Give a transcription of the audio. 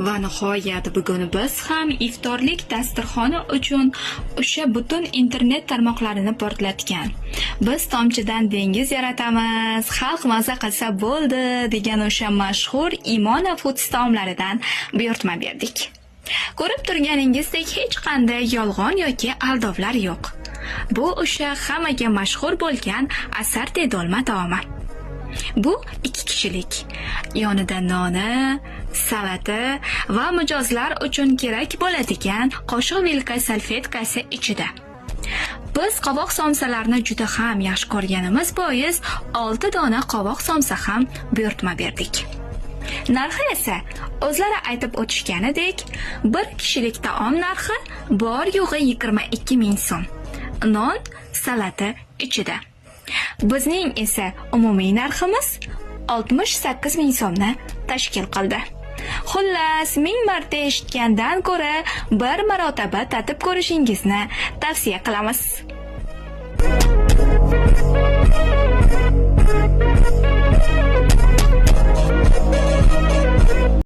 Va nihoyat bugun biz ham iftorlik dasturxoni uchun o'sha butun internet tarmoqlarini portlatgan. Biz tomchidan dengiz yaratamiz, xalq maza qilsa bo'ldi degan o'sha mashhur Imona Foods taomlaridan buyurtma berdik. Ko'rib turganingizdek hech qanday yolg'on yoki aldovlar yo'q. Bu o'sha hammaga mashhur bo'lgan asar dolma taomi. Bu 2 kishilik. Yonida noni, salati va mijozlar uchun kerak bo'ladigan qoshiq vilka salfetkasi ichida. Biz qovoq somsalarni juda ham yaxshi ko'rganimiz bois 6 dona qovoq somsa ham buyurtma berdik. Narxi esa o'zlari aytib o'tishganidek, 1 kishilik taom narxi bor yo'g'i 22 ming so'm. Non, salati ichida. Bizning esa umumiy narximiz 68 ming so'mni tashkil qildi. Xullas, 1000 marta eshitgandan ko'ra bir marotaba tatib ko'rishingizni tavsiya qilamiz.